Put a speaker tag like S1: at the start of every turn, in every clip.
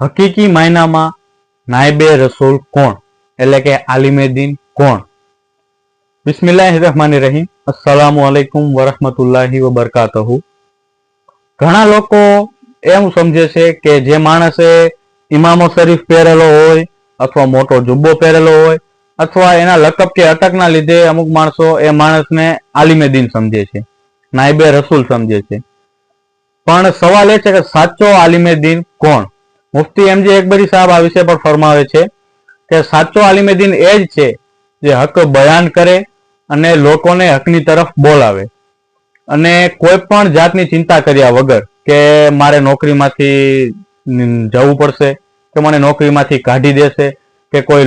S1: હકીકી માયનામાં નાયબે રસૂલ કોણ, એટલે કે આલિમે દીન કોણ? બિસ્મિલ્લાહિર્રહમાનિર્રહીમ. અસ્સલામુ અલૈકુમ વરહમતુલ્લાહિ વબરકાતુહુ. ઘણા લોકો એમ સમજે છે કે જે માણસે ઇમામો શરીફ પહેરેલો હોય અથવા મોટો જુબ્બો પહેરેલો હોય અથવા એના લકબ કે અટકના લીધે અમુક માણસો એ માણસને આલિમે દીન સમજે છે, નાયબે રસૂલ સમજે છે. પણ સવાલ એ છે કે સાચો આલિમે દીન કોણ? મુફ્તી એમજે અકબરી સાહેબ આ વિષય પર ફરમાવે છે કે સાચો આલિમે દીન એ જ છે જે હક બયાન કરે અને લોકોને હકની તરફ બોલાવે અને કોઈ પણ જાતની ચિંતા કર્યા વગર કે મારે નોકરીમાંથી જવું પડશે કે મને નોકરીમાંથી કાઢી દેશે કે કોઈ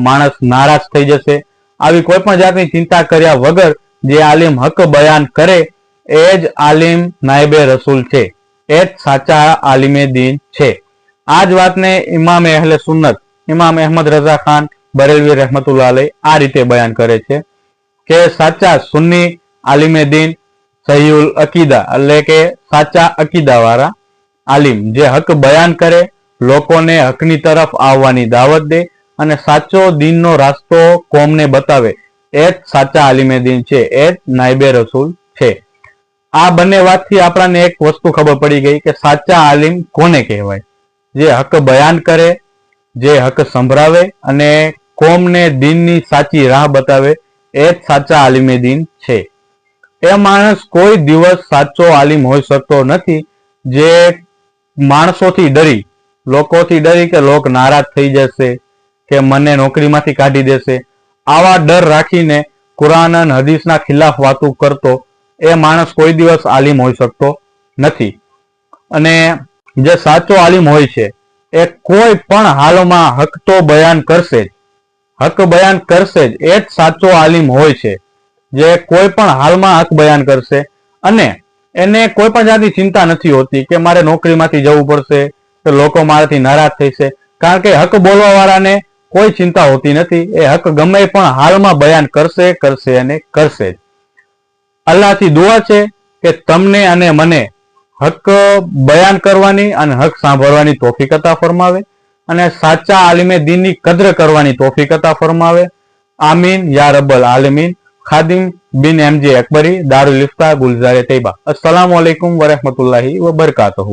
S1: માણસ નારાજ થઈ જશે, આવી કોઈ પણ જાતની ચિંતા કર્યા વગર જે આલિમ હક બયાન કરે એ જ આલિમ નાયબે રસૂલ છે, એ જ સાચા આલિમે દીન છે. આ જ વાતને ઇમામ અહલે સુન્નત ઇમામ અહેમદ રઝા ખાન બરેલવી રહેમતુલ્લાહ અલૈહ આ રીતે બયાન કરે છે કે સાચા સુન્ની આલિમે દીન સહીઉલ અકીદા, એટલે કે સાચા અકીદા વાળા આલિમ જે હક બયાન કરે, લોકોને હકની તરફ આવવાની દાવત દે અને સાચો દીનનો રાસ્તો કોમને બતાવે, એ જ સાચા આલિમે દીન છે, એ જ નાયબે રસૂલ છે. આ બંને વાતથી આપણને એક વસ્તુ ખબર પડી ગઈ કે સાચા આલિમ કોને કહેવાય? જે હક બયાન કરે, જે હક સંભળાવે અને કોમને દીનની સાચી રાહ બતાવે, એ જ સાચા આલિમે દીન છે. એ માણસ કોઈ દિવસ સાચો આલિમ હોઈ શકતો નથી જે માણસોથી ડરી, લોકોથી ડરી કે લોક નારાજ થઈ જશે કે મને નોકરીમાંથી કાઢી દેશે, આવા ડર રાખીને કુરાન અને હદીસના ખિલાફ વાતો કરતો એ માણસ કોઈ દિવસ આલિમ હોઈ શકતો નથી. અને જે સાચો આલિમ હોય છે એ કોઈ પણ હાલમાં હક તો બયાન કરશે જ, હક બયાન કરશે જ, એ જ સાચો આલિમ હોય છે જે કોઈ પણ હાલમાં હક બયાન કરશે અને એને કોઈ પણ જાતની ચિંતા નથી હોતી કે મારે નોકરીમાંથી જવું પડશે કે લોકો મારાથી નારાજ થશે, કારણ કે હક બોલવા વાળાને કોઈ ચિંતા હોતી નથી. એ હક ગમે પણ હાલમાં બયાન કરશે અને કરશે જ. અલ્લાહથી દુઆ છે કે તમને અને મને હક બયાન કરવાની અને હક સાંભળવાની તૌફીક અતા ફરમાવે અને સાચા આલિમે દીનની કદર કરવાની તૌફીક અતા ફરમાવે. આમીન યા રબ્બલ આલમીન. ખાદિમ બિન એમજે અકબરી, દારુલ ઇફ્તા, ગુલઝારે તૈયબા. અસ્સલામુ અલૈકુમ વરહમતુલ્લાહિ વબરકાતુહુ.